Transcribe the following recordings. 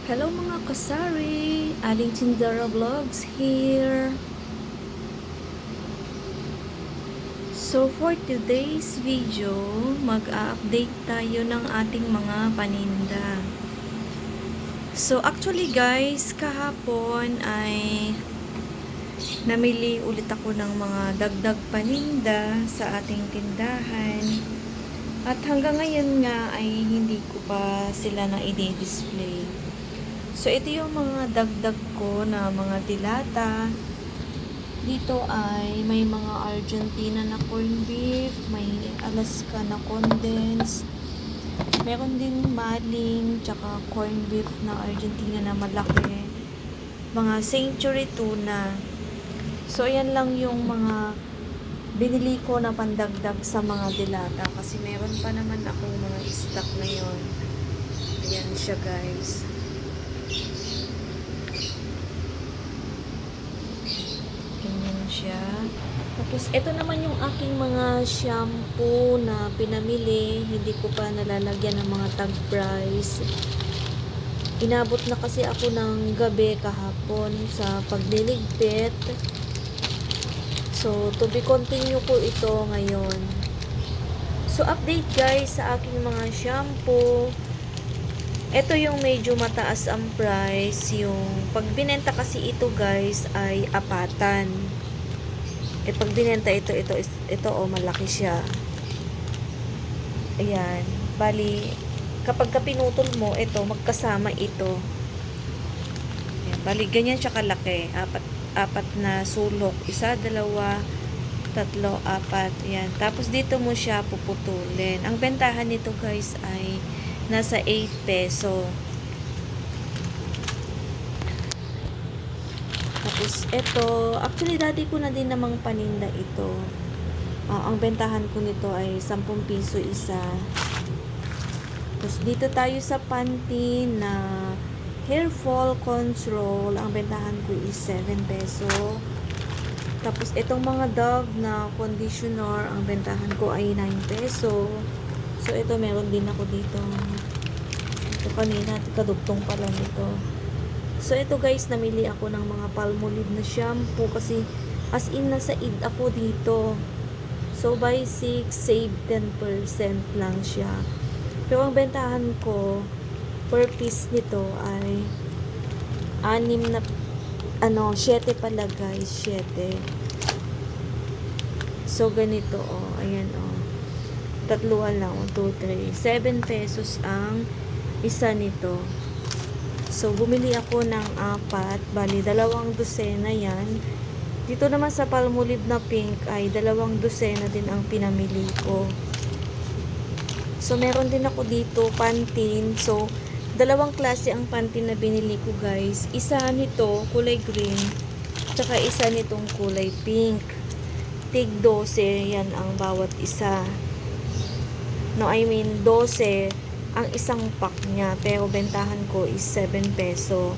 Hello mga kasari! Aling Chindara Vlogs here. So for today's video, mag-update tayo ng ating mga paninda. So actually guys, kahapon ay namili ulit ako ng mga dagdag paninda sa ating tindahan. At hanggang ngayon nga ay hindi ko pa sila na i-display. So, ito yung mga dagdag ko na mga dilata. Dito ay may mga Argentina na corned beef, may Alaska na condensed, meron din maling, tsaka corned beef na Argentina na malaki, mga century tuna. So, ayan lang yung mga binili ko na pandagdag sa mga dilata kasi meron pa naman akong mga stock ngayon. Ayan siya guys. Siya. Tapos, ito naman yung aking mga shampoo na pinamili. Hindi ko pa nalalagyan ng mga tag price. Inabot na kasi ako ng gabi kahapon sa pagliligpit. So, to be continue ko ito ngayon. So, update guys sa aking mga shampoo. Ito yung medyo mataas ang price. Yung pag binenta kasi ito guys ay apatan. Pag binenta ito malaki siya. Ayan. Bali, kapag pinutol mo, ito, magkasama ito. Ayan. Bali, ganyan siya kalaki. Apat na sulok. 1, 2, 3, 4. Ayan. Tapos, dito mo siya puputulin. Ang bentahan nito, guys, ay nasa 8 peso. Tapos, ito, actually, dati ko na din namang paninda ito. Ang bentahan ko nito ay 10 piso isa. Tapos, dito tayo sa Pantene na hair fall control. Ang bentahan ko is 7 peso. Tapos, itong mga Dove na conditioner, ang bentahan ko ay 9 peso. So, ito, meron din ako dito. Ito kanina, kadugtong pala nito. So, ito guys, namili ako ng mga Palmolive na shampoo kasi as in nasa id ako dito. So, buy 6, save 10% lang siya. Pero ang bentahan ko per piece nito ay 7 pala guys, 7. So, ganito, ayan, tatluhan lang, 1, 2, 3. 7 pesos ang isa nito. So, bumili ako ng 4. Bali, 2 dosena yan. Dito naman sa Palmolive na pink ay 2 dosena din ang pinamili ko. So, meron din ako dito, Pantene. So, 2 klase ang Pantene na binili ko, guys. Isa nito, kulay green. Tsaka isa nitong kulay pink. Tig 12, yan ang bawat isa. No, I mean, 12 ang isang pack niya, pero bentahan ko is 7 peso.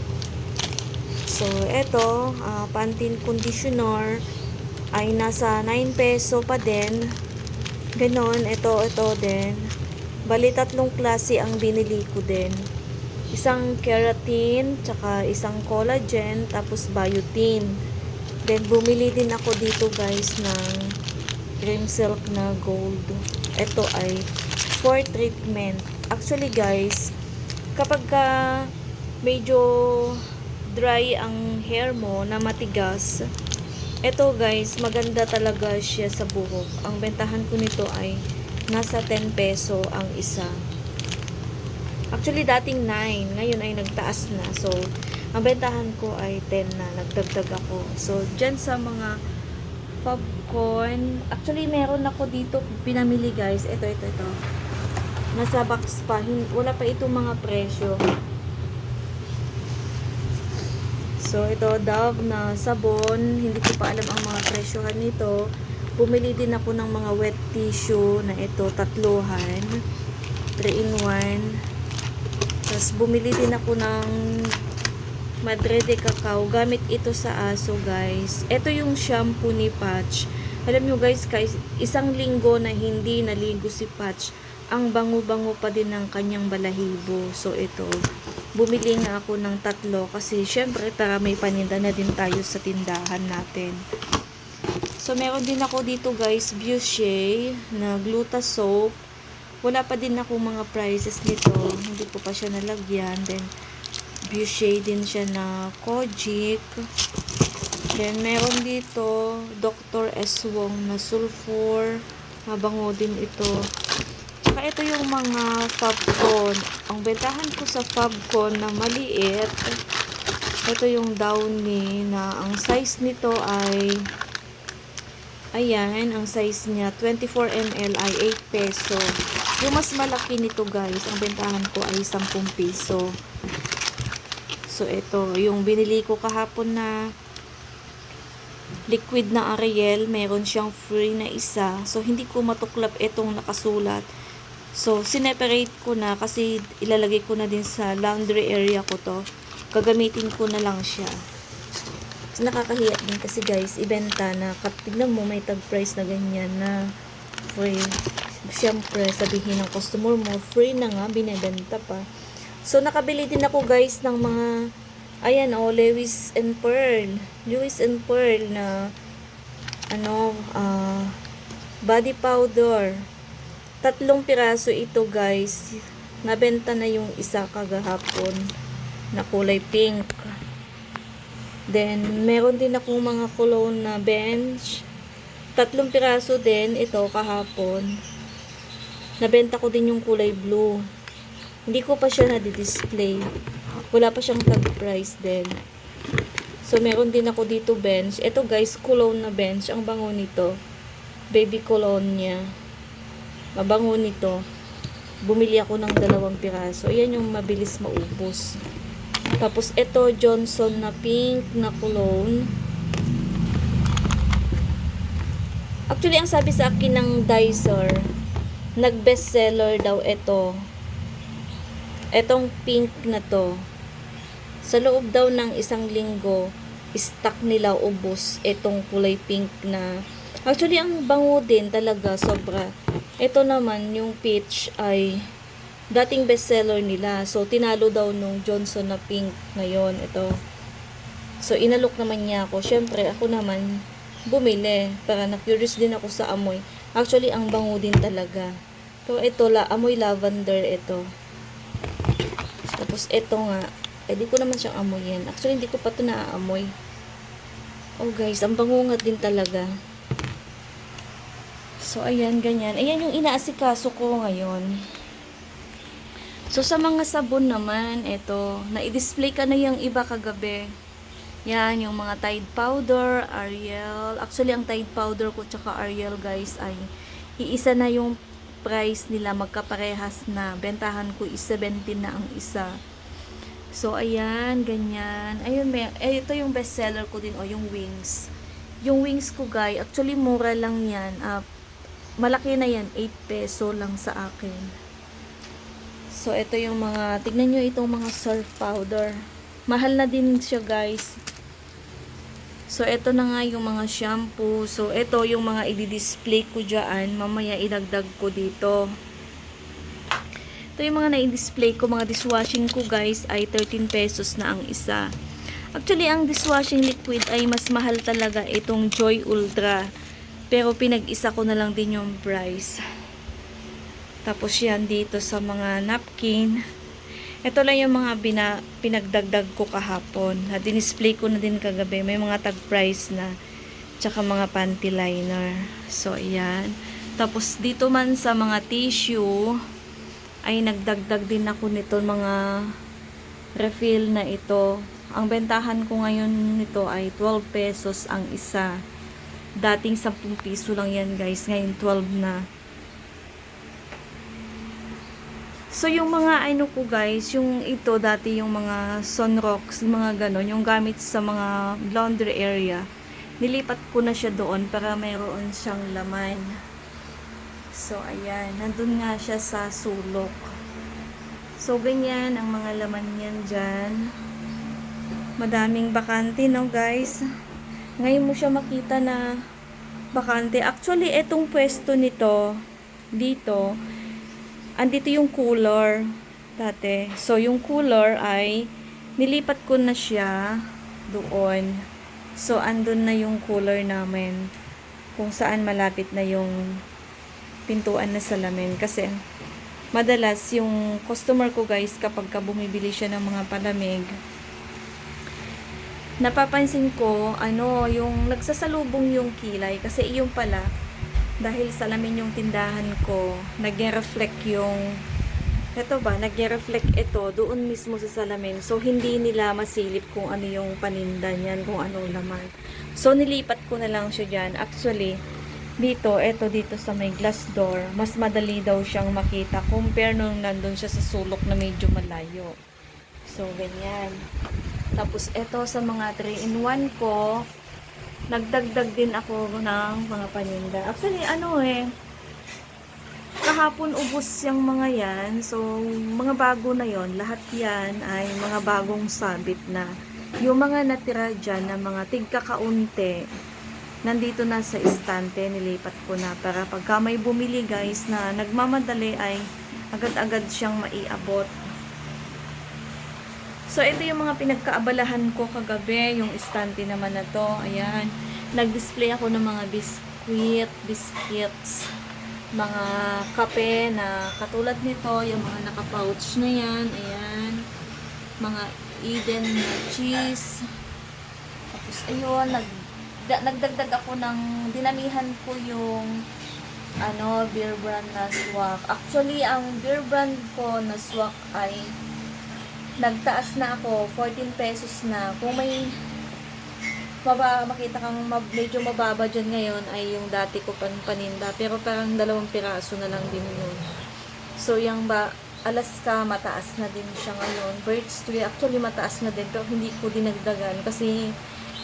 So, eto, Pantene conditioner ay nasa 9 peso pa din. Ganon, ito din. Bali, 3 klase ang binili ko din. Isang keratin, tsaka isang collagen, tapos biotin. Then, bumili din ako dito guys ng cream silk na gold. Ito ay for treatment. Actually guys, kapag medyo dry ang hair mo na matigas, ito guys, maganda talaga siya sa buhok. Ang bentahan ko nito ay nasa 10 peso ang isa. Actually dating 9, ngayon ay nagtaas na. So, ang bentahan ko ay 10 na, nagdagdag ako. So, dyan sa mga popcorn, actually meron ako dito pinamili guys. Ito. Nasa box pa. Wala pa itong mga presyo. So, ito, Dove na sabon. Hindi ko pa alam ang mga presyohan nito. Bumili din ako ng mga wet tissue na ito, 3, 3-in-1. Tapos, bumili din ako ng Madre de Cacao. Gamit ito sa aso, guys. Ito yung shampoo ni Patch. Alam nyo, guys, isang linggo na hindi naligo si Patch, ang bango-bango pa din ng kanyang balahibo. So, ito. bumili nga ako ng 3 kasi syempre para may paninda na din tayo sa tindahan natin. So, meron din ako dito guys, Boucher na Gluta soap. Wala pa din ako mga prices nito. Hindi ko pa siya nalagyan. Then, Boucher din siya na Kojic. Then, meron dito Dr. S. Wong na Sulfur. Mabango din ito. Tsaka ito yung mga Fabcon. Ang bentahan ko sa Fabcon na maliit, ito yung Downy na ang size nito ay ayan, ang size niya 24 ml ay 8 peso. Yung mas malaki nito guys, ang bentahan ko ay 10 piso. So ito, yung binili ko kahapon na liquid na Ariel, meron siyang free na isa. So hindi ko matuklap itong nakasulat. So sineparate ko na kasi ilalagay ko na din sa laundry area ko to. Gagamitin ko na lang siya. So, nakakahiya din kasi guys, ibenta na, tignan mo may tag price na ganyan na free. Siyempre, sabihin ng customer mo, free na nga, binibenta pa. So, nakabili din ako guys ng mga, ayan Lewis and Pearl. Lewis and Pearl na, body powder. 3 piraso ito guys. Nabenta na yung isa kagahapon na kulay pink. Then, meron din akong mga cologne na bench. 3 piraso din ito kahapon. Nabenta ko din yung kulay blue. Hindi ko pa siya na-display. Wala pa siyang tag price din. So, meron din ako dito bench. Ito guys, cologne na bench. Ang bango nito. Baby cologne niya. Mabango nito. Bumili ako ng 2 piraso. Ayan yung mabilis maubos. Tapos, ito, Johnson na pink na cologne. Actually, ang sabi sa akin ng Dyser, nag-bestseller daw ito. Etong pink na to. Sa loob daw ng 1 linggo, stock nila ubos itong kulay pink na. Actually, ang bango din talaga, sobra. Ito naman, yung peach ay dating bestseller nila. So, tinalo daw nung Johnson na pink ngayon. Ito. So, inalok naman niya ako. Syempre, ako naman bumili. Para na-curious din ako sa amoy. Actually, ang bango din talaga. So, ito, amoy lavender ito. Tapos, ito nga. Di ko naman siyang amoyin. Actually, hindi ko pa ito naaamoy. Oh, guys, ang bango nga din talaga. So, ayan, ganyan. Ayan yung inaasikaso ko ngayon. So, sa mga sabon naman, ito, na-display ka na yung iba kagabi. Yan, yung mga Tide Powder, Ariel. Actually, ang Tide Powder ko tsaka Ariel, guys, ay iisa na yung price nila, magkaparehas na. Bentahan ko is 17 na ang isa. So, ayan, ganyan. Ayun, ito yung bestseller ko din, yung wings. Yung wings ko, guys, actually, mura lang yan. Malaki na yan, 8 peso lang sa akin. So, ito yung mga, tignan nyo itong mga surf powder. Mahal na din siya, guys. So, ito na nga yung mga shampoo. So, ito yung mga i-display ko dyan. Mamaya idagdag ko dito. Ito yung mga na-display ko. Mga dishwashing ko, guys, ay 13 pesos na ang isa. Actually, ang dishwashing liquid ay mas mahal talaga itong Joy Ultra. Pero, pinag-isa ko na lang din yung price. Tapos yan dito sa mga napkin. Ito lang yung mga pinagdagdag ko kahapon. Na-display ko na din kagabi. May mga tag price na. Tsaka mga panty liner. So, ayan. Tapos dito man sa mga tissue, ay nagdagdag din ako nito mga refill na ito. Ang bentahan ko ngayon nito ay 12 pesos ang isa. Dating 10 piso lang yan guys. Ngayon 12 na. So, yung mga ano ko guys, yung ito dati yung mga Sunrocks, mga ganon, yung gamit sa mga laundry area, nilipat ko na siya doon para mayroon siyang laman. So, ayan, nandun nga siya sa sulok. So, ganyan ang mga laman niyan dyan. Madaming bakante, no guys? Ngayon mo siya makita na bakante. Actually, etong pwesto nito, dito, andito yung cooler. dati. So, yung cooler ay nilipat ko na siya doon. So, andun na yung cooler namin kung saan malapit na yung pintuan na salamin. Kasi, madalas yung customer ko guys, kapag ka bumibili siya ng mga palamig, napapansin ko, yung nagsasalubong yung kilay. Kasi yung pala, dahil salamin yung tindahan ko, nag-reflect yung nag-reflect ito doon mismo sa salamin. So, hindi nila masilip kung ano yung paninda niyan, kung anong laman. So, nilipat ko na lang siya dyan. Actually, dito sa may glass door, mas madali daw siyang makita compare nung nandun siya sa sulok na medyo malayo. So, ganyan. Tapos, ito sa mga 3-in-1 ko, nagdagdag din ako ng mga paninda. Actually, kahapon ubos yung mga yan. So, mga bago na yon, lahat yan ay mga bagong sabit na. Yung mga natira dyan na mga tigkakaunti, nandito na sa istante, nilipat ko na para pagka may bumili guys na nagmamadali ay agad-agad siyang maiabot. So, ito yung mga pinagkaabalahan ko kagabi, yung istante naman na to. Ayan, nag-display ako ng mga biscuits, mga kape na katulad nito, yung mga naka-pouch na yan, ayan, mga Eden na cheese. Tapos ayun, nagdagdag ako ng, dinamihan ko yung beer brand na swak. Actually, ang beer brand ko na swak ay nagtaas na ako, 14 pesos na. Kung may makita kang medyo mababa dyan ngayon ay yung dati ko paninda, pero parang 2 piraso na lang din yun. So yung Alaska, mataas na din siya ngayon. Birch Tree, actually mataas na din, pero hindi ko dinagdagan kasi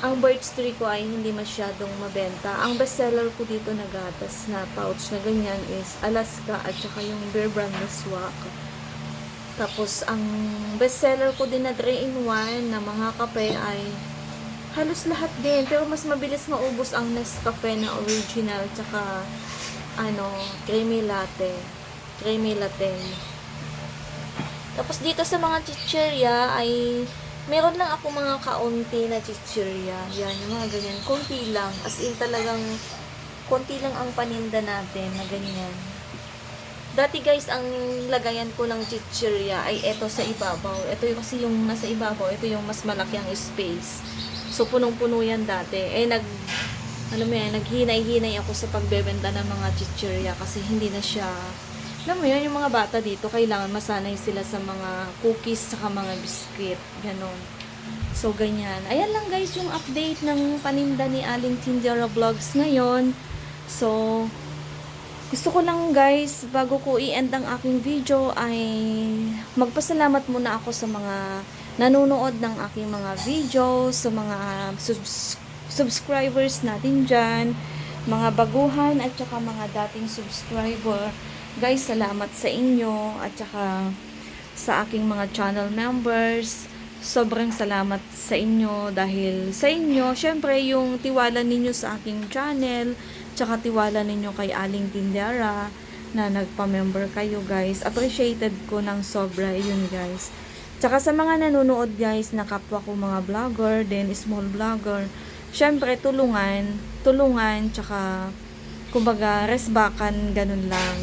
ang Birch Tree ko ay hindi masyadong mabenta. Ang bestseller ko dito na gatas na pouch na ganyan is Alaska at saka yung Bear Brand na swak. Tapos ang bestseller ko din na 3-in-1 na mga kape ay halos lahat din, pero mas mabilis maubos ang Nescafe na original tsaka creamy latte. Tapos dito sa mga chichirya ay meron lang ako mga kaunti na chichirya. Yan, yung mga ganyan, konti lang, as in talagang konti lang ang paninda natin na ganyan. Dati guys, ang lagayan ko ng chichirya ay eto sa ibabaw. Ito yung kasi yung nasa ibabaw, ito yung mas malaki ang space. So, punong-puno yan dati. Naghinay-hinay ako sa pagbebenta ng mga chichirya kasi hindi na siya, yung mga bata dito, kailangan masanay sila sa mga cookies saka mga biscuit. Ganon. So, ganyan. Ayan lang guys yung update ng paninda ni Aling Tindera Vlogs ngayon. So, gusto ko lang guys, bago ko i-end ang aking video ay magpasalamat muna ako sa mga nanonood ng aking mga videos, sa mga subscribers natin dyan, mga baguhan at saka mga dating subscriber. Guys, salamat sa inyo at saka sa aking mga channel members. Sobrang salamat sa inyo dahil sa inyo, syempre yung tiwala ninyo sa aking channel, tsaka tiwala ninyo kay Aling Tindera na nagpa-member kayo guys. Appreciated ko ng sobra yun guys. Tsaka sa mga nanonood guys na kapwa ko mga vlogger, then small vlogger, syempre tulungan, tsaka kumbaga resbakan, ganun lang.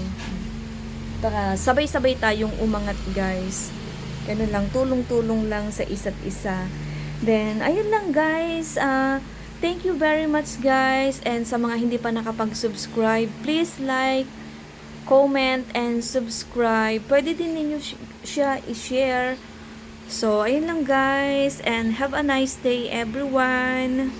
Para sabay-sabay tayong umangat guys. Ganun lang, tulong-tulong lang sa isa't isa. Then, ayun lang guys. Thank you very much guys. And sa mga hindi pa nakapag-subscribe, please like, comment, and subscribe. Pwede din ninyo siya i-share. So, ayun lang guys. And have a nice day everyone.